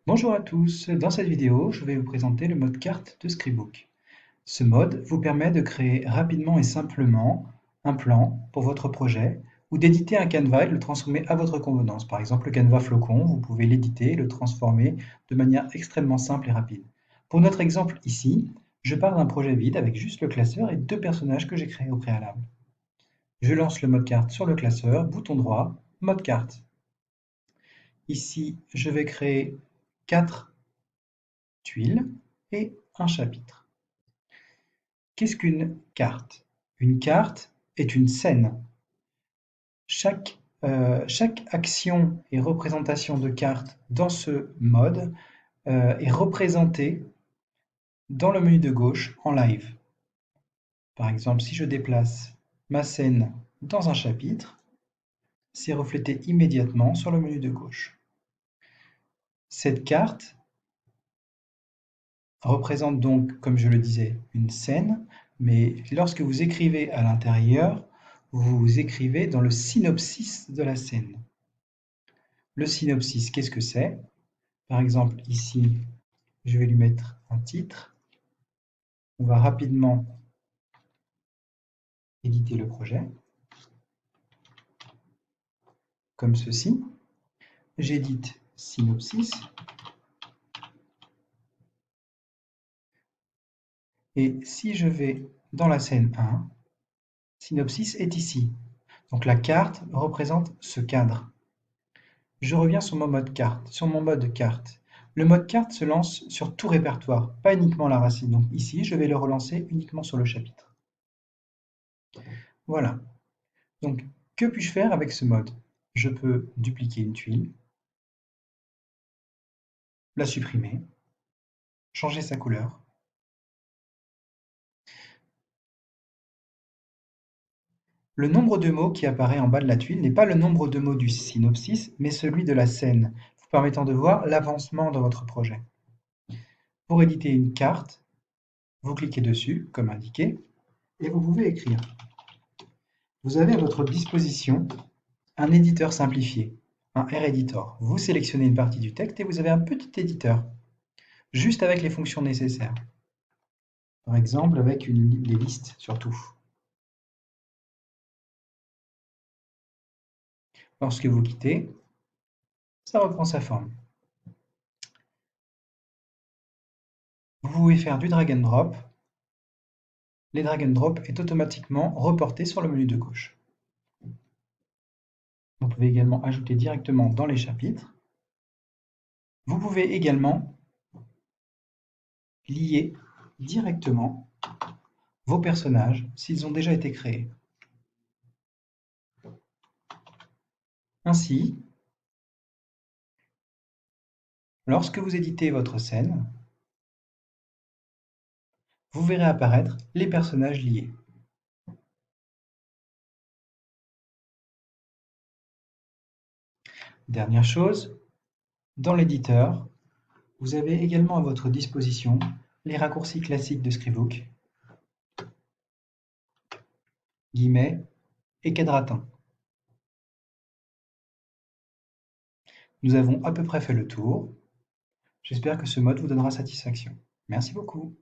Bonjour à tous, dans cette vidéo, je vais vous présenter le mode carte de Scribook. Ce mode vous permet de créer rapidement et simplement un plan pour votre projet ou d'éditer un canevas et de le transformer à votre convenance. Par exemple, le canevas flocon, vous pouvez l'éditer et le transformer de manière extrêmement simple et rapide. Pour notre exemple ici, je pars d'un projet vide avec juste le classeur et deux personnages que j'ai créés au préalable. Je lance le mode carte sur le classeur, bouton droit, mode carte. Ici, je vais créer 4 tuiles et un chapitre. Qu'est-ce qu'une carte? Une carte est une scène. Chaque action et représentation de carte dans ce mode est représentée dans le menu de gauche en live. Par exemple, si je déplace ma scène dans un chapitre, c'est reflété immédiatement sur le menu de gauche. Cette carte représente donc, comme je le disais, une scène, mais lorsque vous écrivez à l'intérieur, vous écrivez dans le synopsis de la scène. Le synopsis, qu'est-ce que c'est? Par exemple, ici, je vais lui mettre un titre. On va rapidement éditer le projet, comme ceci. J'édite synopsis. Et si je vais dans la scène 1, synopsis est ici. Donc la carte représente ce cadre. Je reviens sur mon mode carte, Le mode carte se lance sur tout répertoire, pas uniquement la racine. Donc ici, je vais le relancer uniquement sur le chapitre. Voilà. Donc, que puis-je faire avec ce mode? Je peux dupliquer une tuile, la supprimer, changer sa couleur. Le nombre de mots qui apparaît en bas de la tuile n'est pas le nombre de mots du synopsis, mais celui de la scène, vous permettant de voir l'avancement de votre projet. Pour éditer une carte, vous cliquez dessus, comme indiqué, et vous pouvez écrire. Vous avez à votre disposition un éditeur simplifié, un R-Editor. Vous sélectionnez une partie du texte et vous avez un petit éditeur, juste avec les fonctions nécessaires. Par exemple, avec les listes surtout. Lorsque vous quittez, ça reprend sa forme. Vous pouvez faire du drag and drop. Les drag and drop est automatiquement reporté sur le menu de gauche. Vous pouvez également ajouter directement dans les chapitres. Vous pouvez également lier directement vos personnages s'ils ont déjà été créés. Ainsi, lorsque vous éditez votre scène, vous verrez apparaître les personnages liés. Dernière chose, dans l'éditeur, vous avez également à votre disposition les raccourcis classiques de Scribook, guillemets et quadratin. Nous avons à peu près fait le tour. J'espère que ce mode vous donnera satisfaction. Merci beaucoup.